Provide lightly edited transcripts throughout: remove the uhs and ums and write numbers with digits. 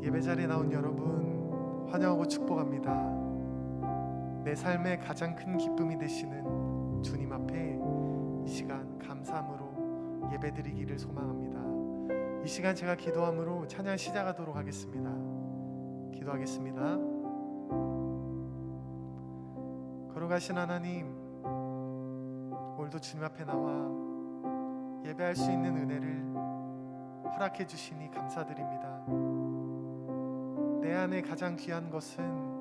예배 자리에 나온 여러분 환영하고 축복합니다. 내 삶의 가장 큰 기쁨이 되시는 주님 앞에 이 시간 감사함으로 예배드리기를 소망합니다. 이 시간 제가 기도함으로 찬양 시작하도록 하겠습니다. 기도하겠습니다. 걸어가신 하나님, 오늘도 주님 앞에 나와 예배할 수 있는 은혜를 허락해 주시니 감사드립니다. 내 안에 가장 귀한 것은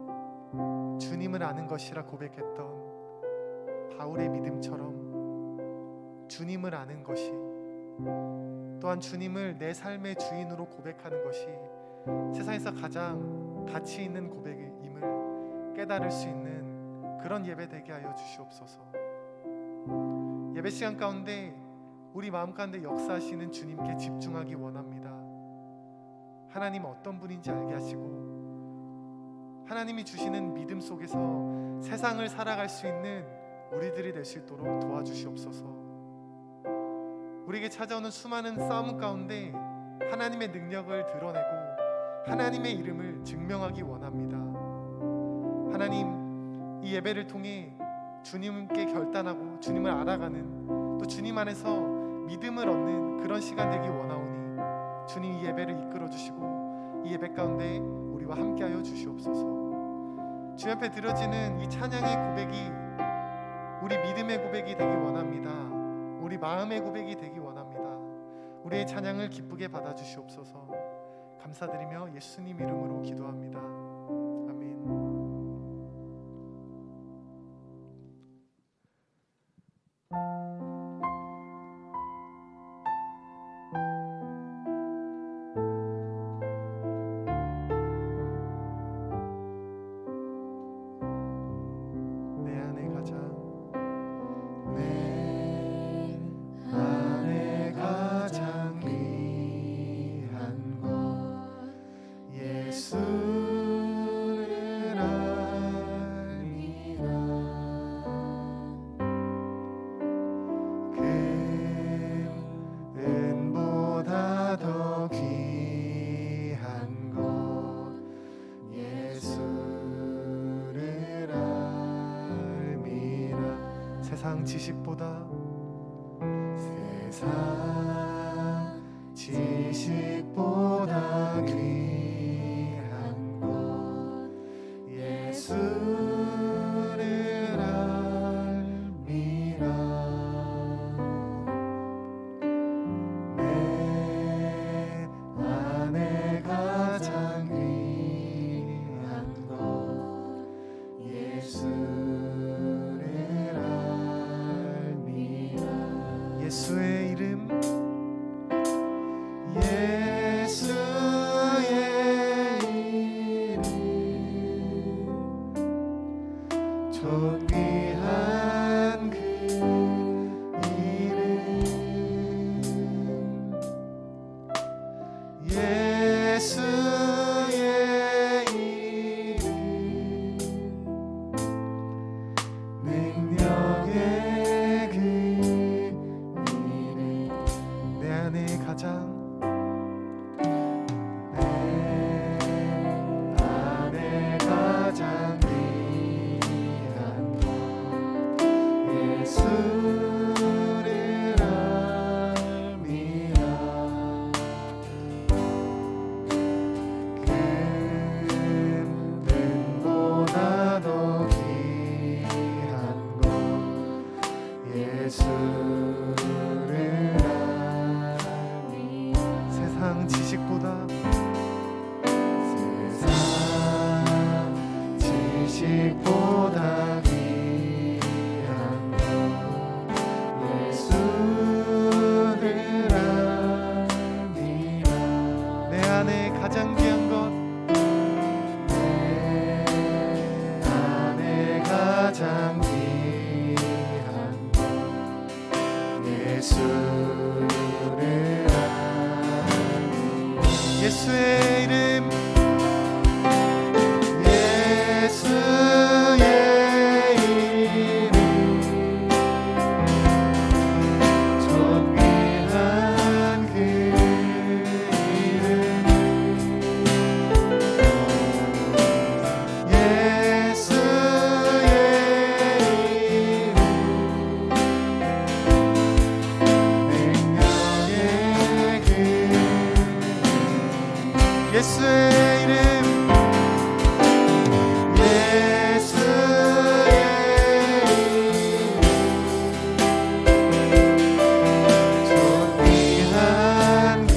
주님을 아는 것이라 고백했던 바울의 믿음처럼 주님을 아는 것이, 또한 주님을 내 삶의 주인으로 고백하는 것이 세상에서 가장 가치 있는 고백임을 깨달을 수 있는 그런 예배 되게 하여 주시옵소서. 예배 시간 가운데 우리 마음 가운데 역사하시는 주님께 집중하기 원합니다. 하나님 어떤 분인지 알게 하시고 하나님이 주시는 믿음 속에서 세상을 살아갈 수 있는 우리들이 될 수 있도록 도와주시옵소서. 우리에게 찾아오는 수많은 싸움 가운데 하나님의 능력을 드러내고 하나님의 이름을 증명하기 원합니다. 하나님, 이 예배를 통해 주님께 결단하고 주님을 알아가는, 또 주님 안에서 믿음을 얻는 그런 시간 되기 원하오니 주님 이 예배를 이끌어 주시고 이 예배 가운데 우리와 함께하여 주시옵소서. 주님 앞에 드려지는 이 찬양의 고백이 우리 믿음의 고백이 되기 원합니다. 우리 마음의 고백이 되기 원합니다. 우리의 찬양을 기쁘게 받아주시옵소서. 감사드리며 예수님 이름으로 기도합니다. 아멘. 세상 지식보다 귀한 것 예수를 알미라. 내 안에 가장 귀한 것 예수의 이름, 예수의 이름, 존귀한 그 이름, 예수의 이름, 능력의 세상 지식보다 귀한 것 예수를 알미라. 내 안에 가장 귀한 것, 내 안에 가장 귀한 것 예수를 알미라. 예수의 이름, 예수의 이름, 존귀한 그 이름, 예수의 이름, 존귀한 그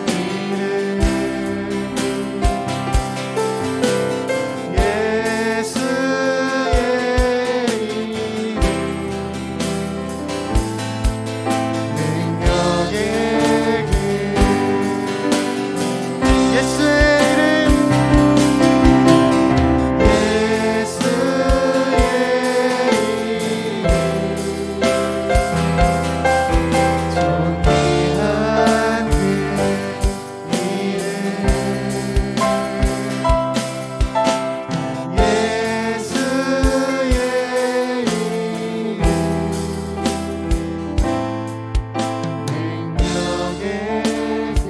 이름, 예수의 이름, 능력의 그 예수의 이름, 존귀한 그 이름, 예수의 이름, 능력의 그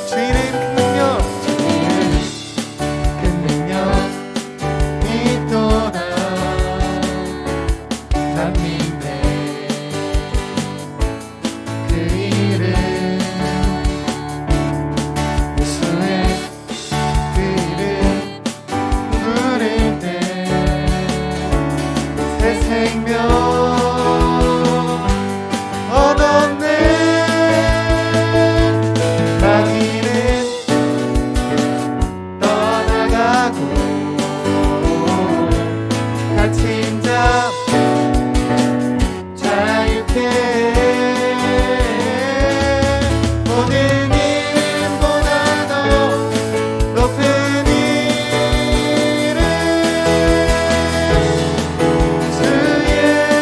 주의 이름 큰 능력 있도다. 난 믿네 그 이름, 예수의 그 이름 부를 때 새 생명 얻었네. 마귀는 떠나가고 갇힌 자 자유케 모든 이름보다 더 높은 이름, 주의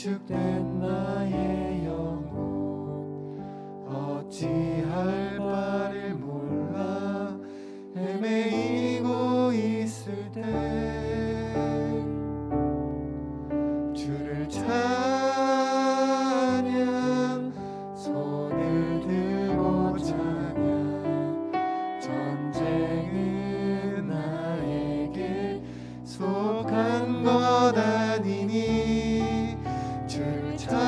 위축된 나의 영혼 어찌할 바를 몰라 헤매이고 있을 때 주를 찬양 손을 들고 찬양 전쟁은 나에게 속한 것 아니니 주를 찬양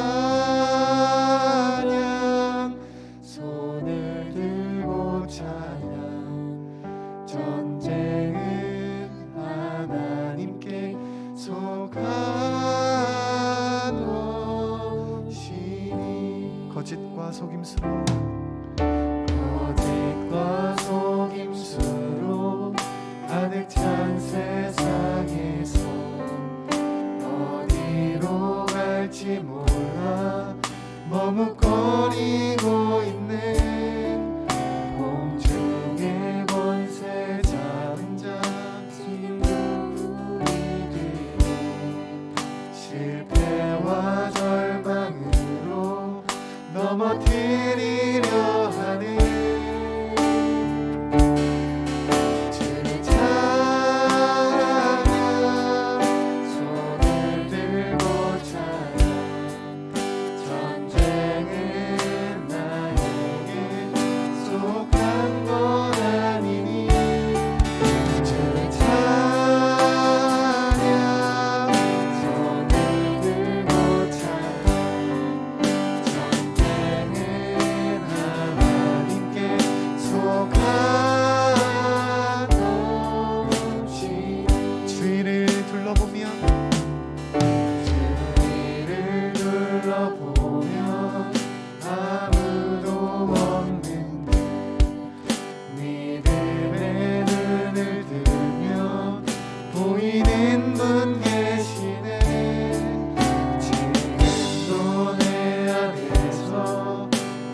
손을 들고 찬양 전쟁은 하나님께 속한 것이니 거짓과 속임수로 가득 찬 세상에서 어디로 갈지 몰라 머뭇거리고 있는 공중의 권세 잡은 자 우리들이 실패와 절망으로 넘어뜨리려 하는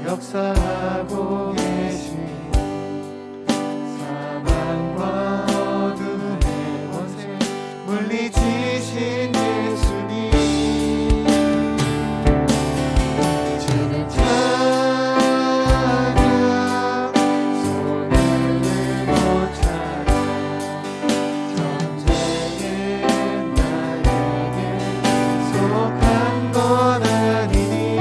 역사하고 계신 사망과 어둠의 권세 물리치신 예수님 주를 찬양 손을 들고 찬양 전쟁은 나에게 속한 것 아니니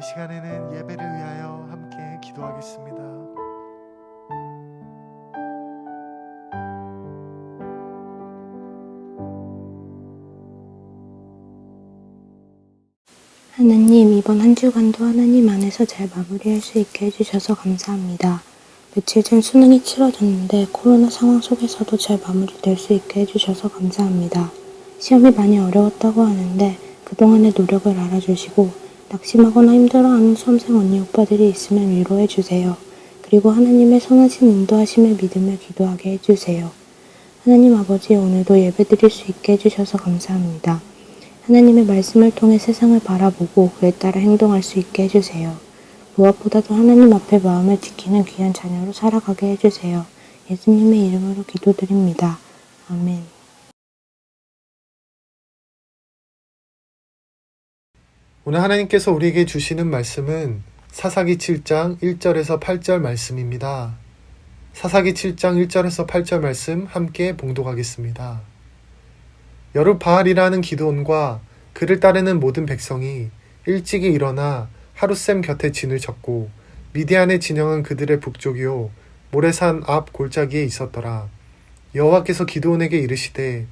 이 시간에는 예배를 위하여 함께 기도하겠습니다. 하나님, 이번 한 주간도 하나님 안에서 잘 마무리할 수 있게 해주셔서 감사합니다. 며칠 전 수능이 치러졌는데 코로나 상황 속에서도 잘 마무리될 수 있게 해주셔서 감사합니다. 시험이 많이 어려웠다고 하는데 그동안의 노력을 알아주시고 낙심하거나 힘들어하는 수험생 언니 오빠들이 있으면 위로해주세요. 그리고 하나님의 선하신 인도하심을 믿으며 기도하게 해주세요. 하나님 아버지, 오늘도 예배드릴 수 있게 해주셔서 감사합니다. 하나님의 말씀을 통해 세상을 바라보고 그에 따라 행동할 수 있게 해주세요. 무엇보다도 하나님 앞에 마음을 지키는 귀한 자녀로 살아가게 해주세요. 예수님의 이름으로 기도드립니다. 아멘. 오늘 하나님께서 우리에게 주시는 말씀은 사사기 7장 1절에서 8절 말씀입니다. 사사기 7장 1절에서 8절 말씀 함께 봉독하겠습니다. 여룻바알이라는 기드온과 그를 따르는 모든 백성이 일찍이 일어나 하룻샘 곁에 진을 쳤고 미디안의 진영은 그들의 북쪽이요 모레산 앞 골짜기에 있었더라. 여호와께서 기드온에게 이르시되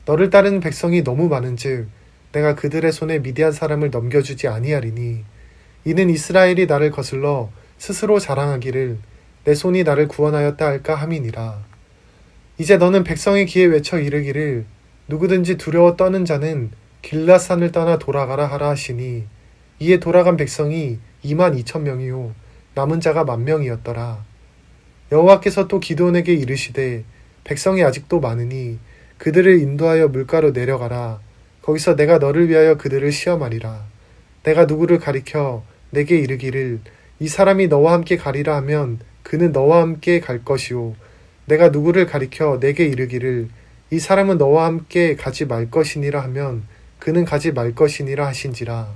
너를 따르는 백성이 너무 많은즉 내가 그들의 손에 미디안 사람을 넘겨주지 아니하리니 이는 이스라엘이 나를 거슬러 스스로 자랑하기를 내 손이 나를 구원하였다 할까 함이니라. 이제 너는 백성의 귀에 외쳐 이르기를 누구든지 두려워 떠는 자는 길앗산을 떠나 돌아가라 하라 하시니 이에 돌아간 백성이 22,000명이요 남은 자가 10,000명이었더라. 여호와께서 또 기드온에게 이르시되 백성이 아직도 많으니 그들을 인도하여 물가로 내려가라. 거기서 내가 너를 위하여 그들을 시험하리라. 내가 누구를 가리켜 내게 이르기를 이 사람이 너와 함께 가리라 하면 그는 너와 함께 갈 것이요 내가 누구를 가리켜 내게 이르기를 이 사람은 너와 함께 가지 말 것이니라 하면 그는 가지 말 것이니라 하신지라.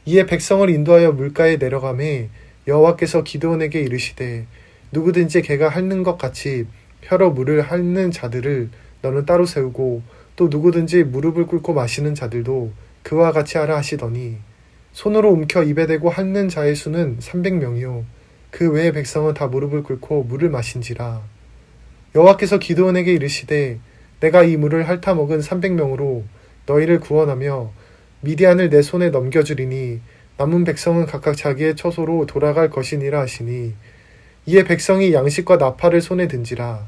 이에 백성을 인도하여 물가에 내려가매 여호와께서 기드온에게 이르시되 누구든지 개가 핥는 것 같이 혀로 물을 핥는 자들을 너는 따로 세우고 또 누구든지 무릎을 꿇고 마시는 자들도 그와 같이 하라 하시더니 손으로 움켜 입에 대고 핥는 자의 수는 300명이요 그 외의 백성은 다 무릎을 꿇고 물을 마신지라. 여호와께서 기드온에게 이르시되 내가 이 물을 핥아 먹은 300명으로 너희를 구원하며 미디안을 내 손에 넘겨주리니 남은 백성은 각각 자기의 처소로 돌아갈 것이니라 하시니 이에 백성이 양식과 나팔을 손에 든지라.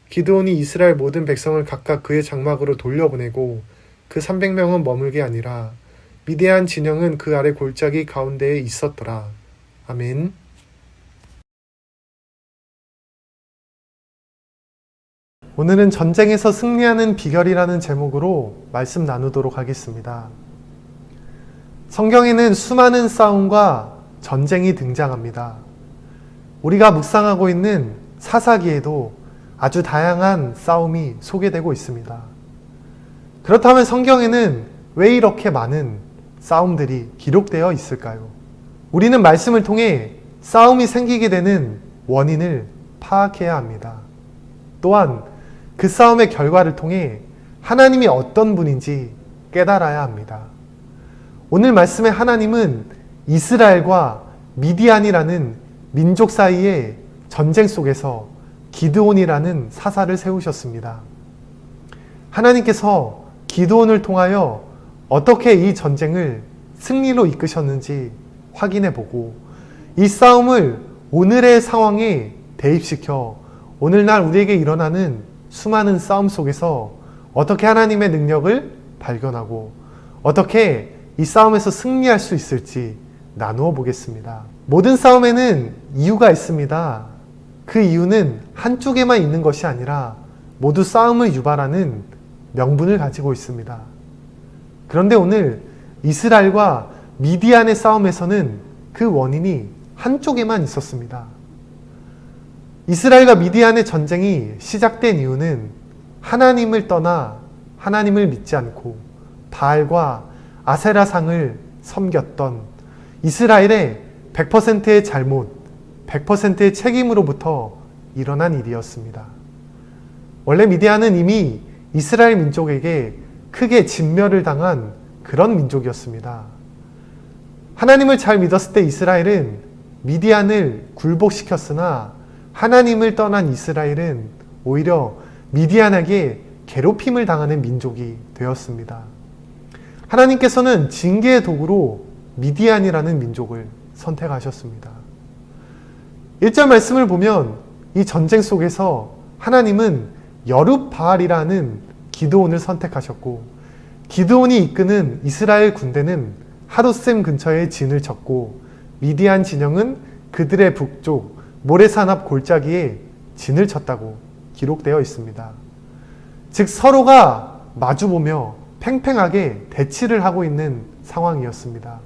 기드온이 이스라엘 모든 백성을 각각 그의 장막으로 돌려보내고 그 300명은 머물게 아니라 미디안 진영은 그 아래 골짜기 가운데에 있었더라. 아멘. 오늘은 전쟁에서 승리하는 비결이라는 제목으로 말씀 나누도록 하겠습니다. 성경에는 수많은 싸움과 전쟁이 등장합니다. 우리가 묵상하고 있는 사사기에도 아주 다양한 싸움이 소개되고 있습니다. 그렇다면 성경에는 왜 이렇게 많은 싸움들이 기록되어 있을까요? 우리는 말씀을 통해 싸움이 생기게 되는 원인을 파악해야 합니다. 또한 그 싸움의 결과를 통해 하나님이 어떤 분인지 깨달아야 합니다. 오늘 말씀의 하나님은 이스라엘과 미디안이라는 민족 사이의 전쟁 속에서 기드온이라는 사사를 세우셨습니다. 하나님께서 기드온을 통하여 어떻게 이 전쟁을 승리로 이끄셨는지 확인해 보고 이 싸움을 오늘의 상황에 대입시켜 오늘날 우리에게 일어나는 수많은 싸움 속에서 어떻게 하나님의 능력을 발견하고 어떻게 이 싸움에서 승리할 수 있을지 나누어 보겠습니다. 모든 싸움에는 이유가 있습니다. 그 이유는 한쪽에만 있는 것이 아니라 모두 싸움을 유발하는 명분을 가지고 있습니다. 그런데 오늘 이스라엘과 미디안의 싸움에서는 그 원인이 한쪽에만 있었습니다. 이스라엘과 미디안의 전쟁이 시작된 이유는 하나님을 떠나 하나님을 믿지 않고 바알과 아세라상을 섬겼던 이스라엘의 100%의 잘못, 100%의 책임으로부터 일어난 일이었습니다. 원래 미디안은 이미 이스라엘 민족에게 크게 진멸을 당한 그런 민족이었습니다. 하나님을 잘 믿었을 때 이스라엘은 미디안을 굴복시켰으나 하나님을 떠난 이스라엘은 오히려 미디안에게 괴롭힘을 당하는 민족이 되었습니다. 하나님께서는 징계의 도구로 미디안이라는 민족을 선택하셨습니다. 1절 말씀을 보면 이 전쟁 속에서 하나님은 여룻바알이라는 기드온을 선택하셨고 기드온이 이끄는 이스라엘 군대는 하룻샘 근처에 진을 쳤고 미디안 진영은 그들의 북쪽 모레산 앞 골짜기에 진을 쳤다고 기록되어 있습니다. 즉 서로가 마주보며 팽팽하게 대치를 하고 있는 상황이었습니다.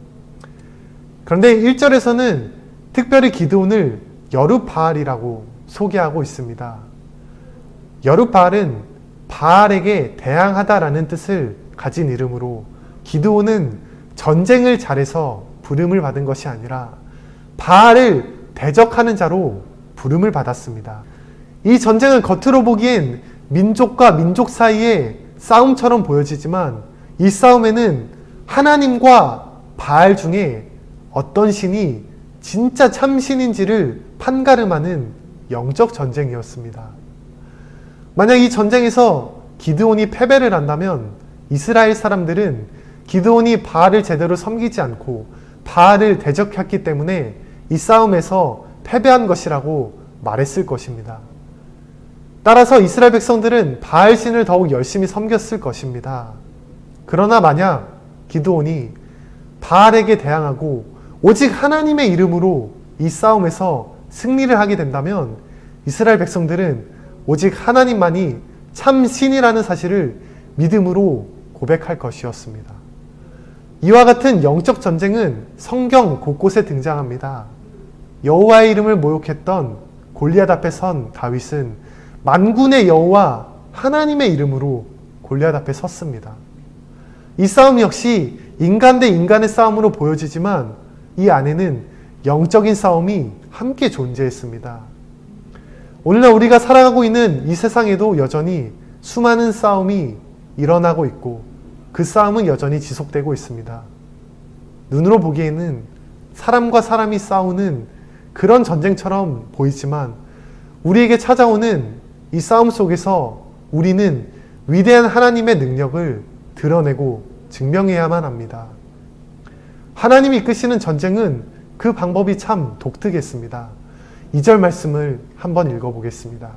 그런데 1절에서는 특별히 기드온을 여룻바알이라고 소개하고 있습니다. 여룻바알은 바알에게 대항하다라는 뜻을 가진 이름으로 기드온은 전쟁을 잘해서 부름을 받은 것이 아니라 바알을 대적하는 자로 부름을 받았습니다. 이 전쟁은 겉으로 보기엔 민족과 민족 사이의 싸움처럼 보여지지만 이 싸움에는 하나님과 바알 중에 어떤 신이 진짜 참신인지를 판가름하는 영적 전쟁이었습니다. 만약 이 전쟁에서 기드온이 패배를 한다면 이스라엘 사람들은 기드온이 바알을 제대로 섬기지 않고 바알을 대적했기 때문에 이 싸움에서 패배한 것이라고 말했을 것입니다. 따라서 이스라엘 백성들은 바알 신을 더욱 열심히 섬겼을 것입니다. 그러나 만약 기드온이 바알에게 대항하고 오직 하나님의 이름으로 이 싸움에서 승리를 하게 된다면 이스라엘 백성들은 오직 하나님만이 참 신이라는 사실을 믿음으로 고백할 것이었습니다. 이와 같은 영적 전쟁은 성경 곳곳에 등장합니다. 여호와의 이름을 모욕했던 골리앗 앞에 선 다윗은 만군의 여호와 하나님의 이름으로 골리앗 앞에 섰습니다. 이 싸움 역시 인간 대 인간의 싸움으로 보여지지만 이 안에는 영적인 싸움이 함께 존재했습니다. 오늘날 우리가 살아가고 있는 이 세상에도 여전히 수많은 싸움이 일어나고 있고 그 싸움은 여전히 지속되고 있습니다. 눈으로 보기에는 사람과 사람이 싸우는 그런 전쟁처럼 보이지만 우리에게 찾아오는 이 싸움 속에서 우리는 위대한 하나님의 능력을 드러내고 증명해야만 합니다. 하나님이 이끄시는 전쟁은 그 방법이 참 독특했습니다. 2절 말씀을 한번 읽어보겠습니다.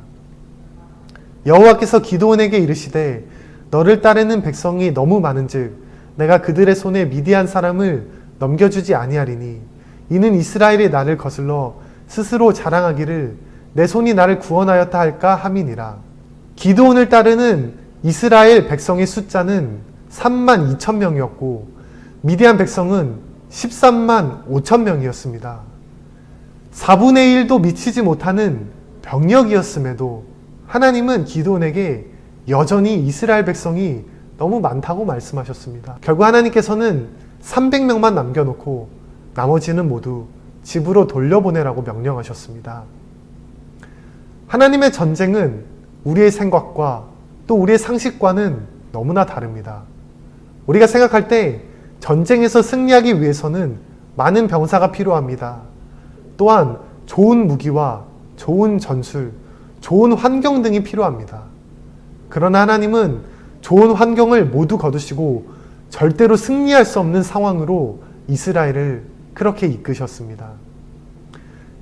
여호와께서 기드온에게 이르시되 너를 따르는 백성이 너무 많은즉 내가 그들의 손에 미디안 사람을 넘겨주지 아니하리니 이는 이스라엘이 나를 거슬러 스스로 자랑하기를 내 손이 나를 구원하였다 할까 함이니라. 기드온을 따르는 이스라엘 백성의 숫자는 3만 2천 명이었고 미디안 백성은 13만 5천 명이었습니다. 4분의 1도 미치지 못하는 병력이었음에도 하나님은 기드온에게 여전히 이스라엘 백성이 너무 많다고 말씀하셨습니다. 결국 하나님께서는 300명만 남겨놓고 나머지는 모두 집으로 돌려보내라고 명령하셨습니다. 하나님의 전쟁은 우리의 생각과 또 우리의 상식과는 너무나 다릅니다. 우리가 생각할 때 전쟁에서 승리하기 위해서는 많은 병사가 필요합니다. 또한 좋은 무기와 좋은 전술, 좋은 환경 등이 필요합니다. 그러나 하나님은 좋은 환경을 모두 거두시고 절대로 승리할 수 없는 상황으로 이스라엘을 그렇게 이끄셨습니다.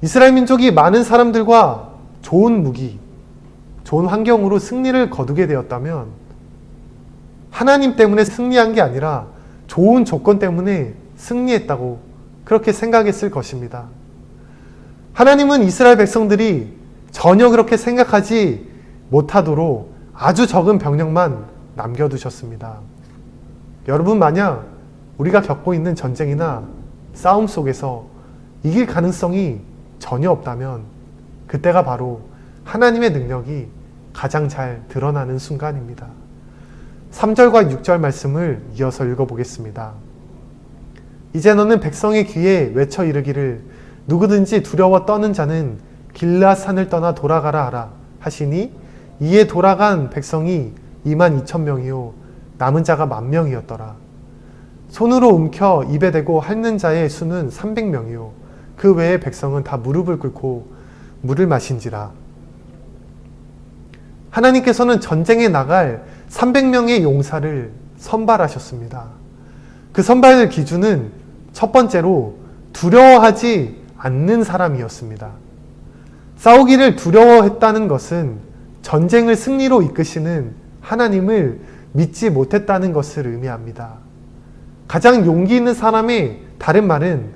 이스라엘 민족이 많은 사람들과 좋은 무기, 좋은 환경으로 승리를 거두게 되었다면 하나님 때문에 승리한 게 아니라 좋은 조건 때문에 승리했다고 그렇게 생각했을 것입니다. 하나님은 이스라엘 백성들이 전혀 그렇게 생각하지 못하도록 아주 적은 병력만 남겨두셨습니다. 여러분, 만약 우리가 겪고 있는 전쟁이나 싸움 속에서 이길 가능성이 전혀 없다면 그때가 바로 하나님의 능력이 가장 잘 드러나는 순간입니다. 3절과 6절 말씀을 이어서 읽어보겠습니다. 이제 너는 백성의 귀에 외쳐 이르기를 누구든지 두려워 떠는 자는 길르앗 산을 떠나 돌아가라 하라 하시니 이에 돌아간 백성이 2만 2천 명이요 남은 자가 10,000명이었더라. 손으로 움켜 입에 대고 핥는 자의 수는 300명이요 그 외의 백성은 다 무릎을 꿇고 물을 마신지라. 하나님께서는 전쟁에 나갈 300명의 용사를 선발하셨습니다. 그 선발 기준은 첫 번째로 두려워하지 않는 사람이었습니다. 싸우기를 두려워했다는 것은 전쟁을 승리로 이끄시는 하나님을 믿지 못했다는 것을 의미합니다. 가장 용기 있는 사람의 다른 말은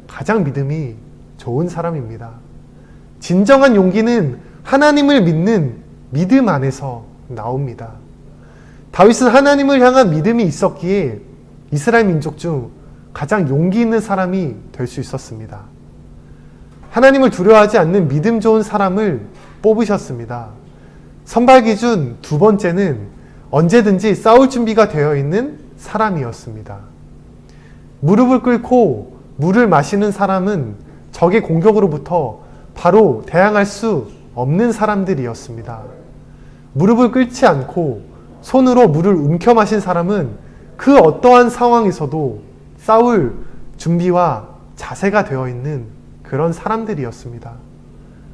가장 믿음이 좋은 사람입니다. 진정한 용기는 하나님을 믿는 믿음 안에서 나옵니다. 다윗은 하나님을 향한 믿음이 있었기에 이스라엘 민족 중 가장 용기 있는 사람이 될 수 있었습니다. 하나님을 두려워하지 않는 믿음 좋은 사람을 뽑으셨습니다. 선발 기준 두 번째는 언제든지 싸울 준비가 되어 있는 사람이었습니다. 무릎을 꿇고 물을 마시는 사람은 적의 공격으로부터 바로 대항할 수 없는 사람들이었습니다. 무릎을 꿇지 않고 손으로 물을 움켜 마신 사람은 그 어떠한 상황에서도 싸울 준비와 자세가 되어 있는 그런 사람들이었습니다.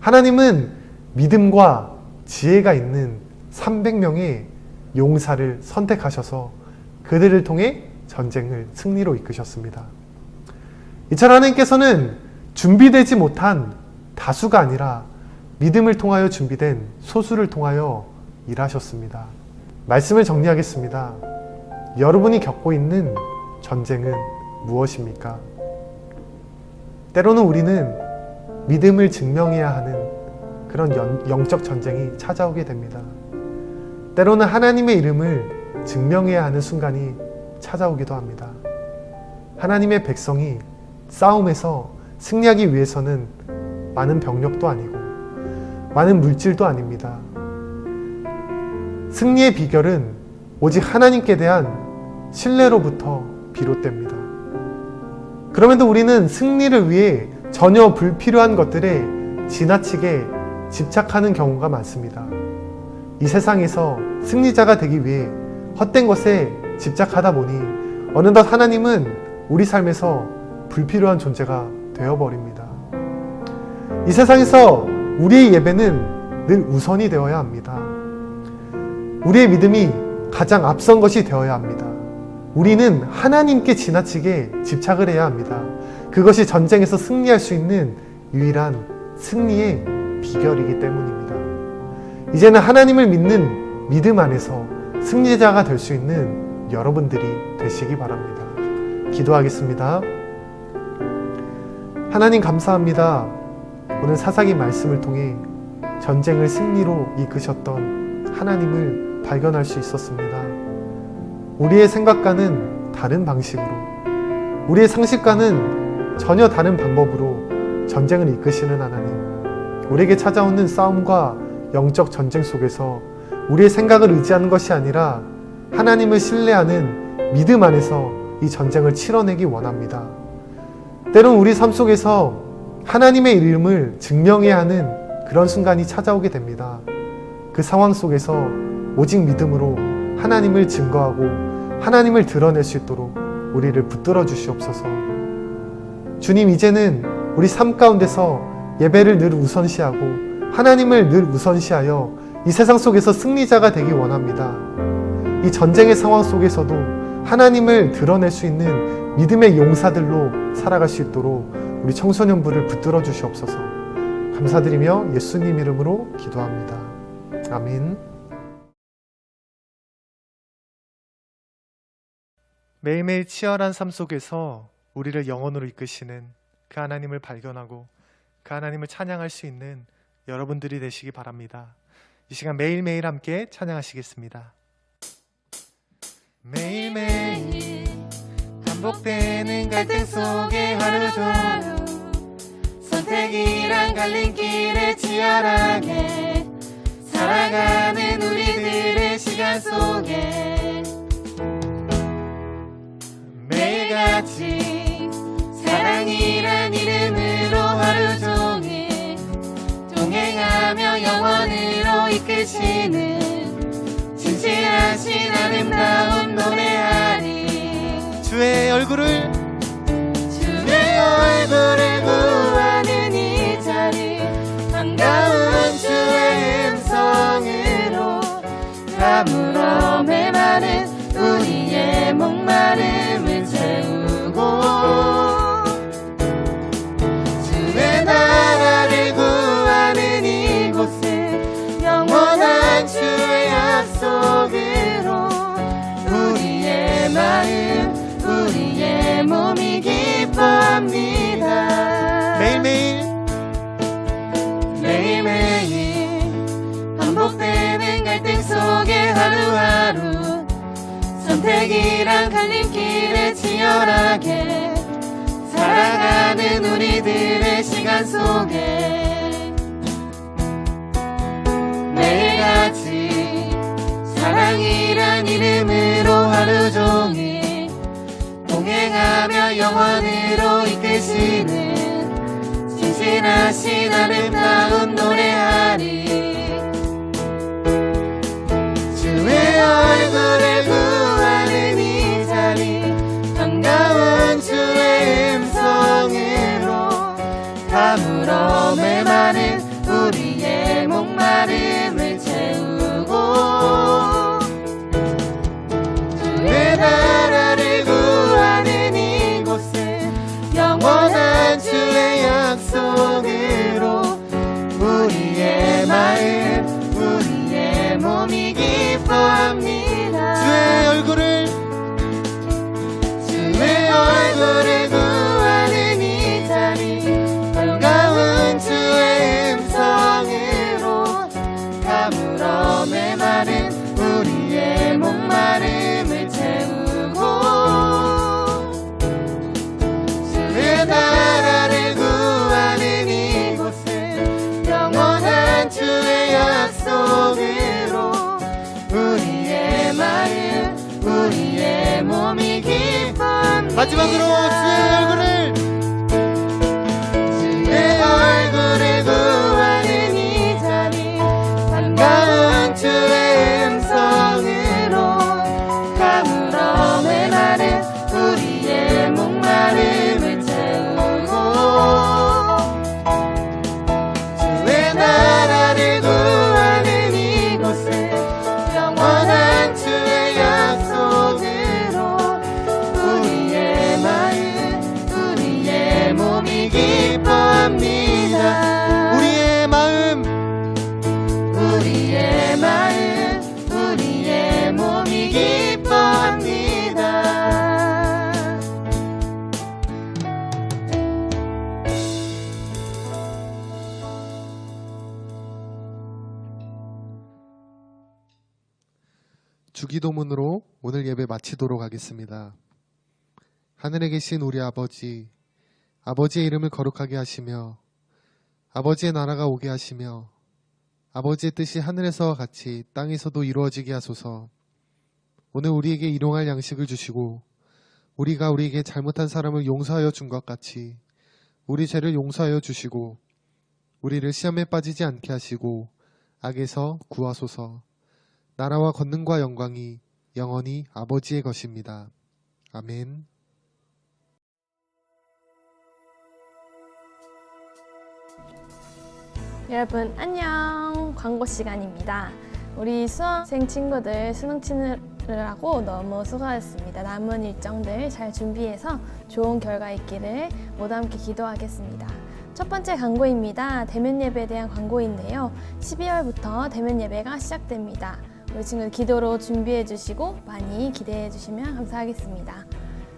하나님은 믿음과 지혜가 있는 300명의 용사를 선택하셔서 그들을 통해 전쟁을 승리로 이끄셨습니다. 이처럼 하나님께서는 준비되지 못한 다수가 아니라 믿음을 통하여 준비된 소수를 통하여 일하셨습니다. 말씀을 정리하겠습니다. 여러분이 겪고 있는 전쟁은 무엇입니까? 때로는 우리는 믿음을 증명해야 하는 그런 영적 전쟁이 찾아오게 됩니다. 때로는 하나님의 이름을 증명해야 하는 순간이 찾아오기도 합니다. 하나님의 백성이 싸움에서 승리하기 위해서는 많은 병력도 아니고 많은 물질도 아닙니다. 승리의 비결은 오직 하나님께 대한 신뢰로부터 비롯됩니다. 그럼에도 우리는 승리를 위해 전혀 불필요한 것들에 지나치게 집착하는 경우가 많습니다. 이 세상에서 승리자가 되기 위해 헛된 것에 집착하다 보니 어느덧 하나님은 우리 삶에서 불필요한 존재가 되어버립니다. 이 세상에서 우리의 예배는 늘 우선이 되어야 합니다. 우리의 믿음이 가장 앞선 것이 되어야 합니다. 우리는 하나님께 지나치게 집착을 해야 합니다. 그것이 전쟁에서 승리할 수 있는 유일한 승리의 비결이기 때문입니다. 이제는 하나님을 믿는 믿음 안에서 승리자가 될 수 있는 여러분들이 되시기 바랍니다. 기도하겠습니다. 하나님 감사합니다. 오늘 사사기 말씀을 통해 전쟁을 승리로 이끄셨던 하나님을 발견할 수 있었습니다. 우리의 생각과는 다른 방식으로, 우리의 상식과는 전혀 다른 방법으로 전쟁을 이끄시는 하나님, 우리에게 찾아오는 싸움과 영적 전쟁 속에서 우리의 생각을 의지하는 것이 아니라 하나님을 신뢰하는 믿음 안에서 이 전쟁을 치러내기 원합니다. 때론 우리 삶 속에서 하나님의 이름을 증명해야 하는 그런 순간이 찾아오게 됩니다. 그 상황 속에서 오직 믿음으로 하나님을 증거하고 하나님을 드러낼 수 있도록 우리를 붙들어 주시옵소서. 주님, 이제는 우리 삶 가운데서 예배를 늘 우선시하고 하나님을 늘 우선시하여 이 세상 속에서 승리자가 되기 원합니다. 이 전쟁의 상황 속에서도 하나님을 드러낼 수 있는 믿음의 용사들로 살아갈 수 있도록 우리 청소년부를 붙들어 주시옵소서. 감사드리며 예수님 이름으로 기도합니다. 아멘. 매일매일 치열한 삶 속에서 우리를 영원으로 이끄시는 그 하나님을 발견하고 그 하나님을 찬양할 수 있는 여러분들이 되시기 바랍니다. 이 시간 매일매일 함께 찬양하시겠습니다. 매일매일 반복되는 갈등 속에 하루 종일 선택이란 갈림길에 치열하게 살아가는 우리들의 시간 속에 매일같이 사랑이란 이름으로 하루 종일 동행하며 영원으로 이끄시는 진실하신 아름다운 노래하리. 주의 얼굴을 구하는 이 자리, 반가운 주의 음성으로 가물어 메마른 우리의 목마름을 채우고 주의 나라를 구하는 이곳은 영원한 주의 약속으로 우리의 마음 우리의 몸이 기뻐합니다. 매일매일 반복되는 갈등 속에 하루하루 선택이란 갈림길에 치열하게 살아가는 우리들의 시간 속에 매일같이 사랑이란 이름으로 하루 종일 동행하며 영원으로 이끄시는 신실하신 아름다운 노래하리. 주의 얼굴을 구하는 이 자리 반가운 주의 음성으로 가물어 메마른 우리의 목마름을 채우고 주의 나라를 구하는 이곳을 영원한 주의 약속으로 우리의 마음 우리의 몸이 기뻐합니다. 주의 얼굴을 구하는 이 자리 반가운 주의 음성으로 가물어 메마른 우리의 목마름을 채우고 주의 나라를 구하는 이곳을 영원한 주의 약속으로 우리의 마음 우리의 몸이 기뻐합니다. 마지막으로 주의 얼굴을 구하는 이 자리 반가운 주의 음성으로 가물어 메마른 우리의 목마름을 채우고 주의 나라를 구하는 이곳을 영원한 주의 약속으로 우리의 마음 우리의 몸이 기뻐합니다. 우리의 마음 우리의 마음 우리의 몸이 기뻐합니다. 주기도문으로 오늘 예배 마치도록 하겠습니다. 하늘에 계신 우리 아버지, 아버지의 이름을 거룩하게 하시며 아버지의 나라가 오게 하시며 아버지의 뜻이 하늘에서와 같이 땅에서도 이루어지게 하소서. 오늘 우리에게 일용할 양식을 주시고 우리가 우리에게 잘못한 사람을 용서하여 준 것 같이 우리 죄를 용서하여 주시고 우리를 시험에 빠지지 않게 하시고 악에서 구하소서. 나라와 권능과 영광이 영원히 아버지의 것입니다. 아멘. 여러분 안녕. 광고 시간입니다. 우리 수험생 친구들 수능 치느라고 너무 수고하셨습니다. 남은 일정들 잘 준비해서 좋은 결과 있기를 모두 함께 기도하겠습니다. 첫 번째 광고입니다. 대면 예배에 대한 광고인데요. 12월부터 대면 예배가 시작됩니다. 우리 친구들 기도로 준비해 주시고 많이 기대해 주시면 감사하겠습니다.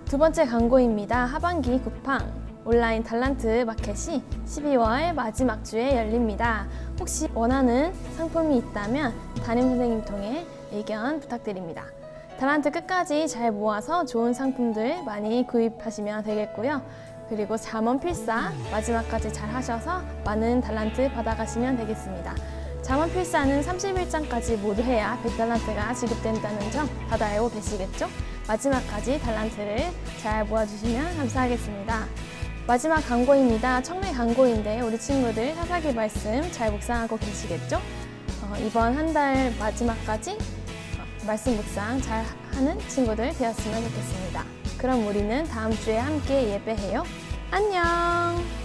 두 번째 광고입니다. 하반기 쿠팡 온라인 달란트 마켓이 12월 마지막 주에 열립니다. 혹시 원하는 상품이 있다면 담임 선생님 통해 의견 부탁드립니다. 달란트 끝까지 잘 모아서 좋은 상품들 많이 구입하시면 되겠고요. 그리고 잠원 필사 마지막까지 잘 하셔서 많은 달란트 받아가시면 되겠습니다. 잠원 필사는 30일장까지 모두 해야 100달란트가 지급된다는 점 다들 알고 계시겠죠? 마지막까지 달란트를 잘 모아주시면 감사하겠습니다. 마지막 광고입니다. 청래 광고인데 우리 친구들 사사기 말씀 잘 묵상하고 계시겠죠? 이번 한 달 마지막까지 말씀 묵상 잘 하는 친구들 되었으면 좋겠습니다. 그럼 우리는 다음 주에 함께 예배해요. 안녕!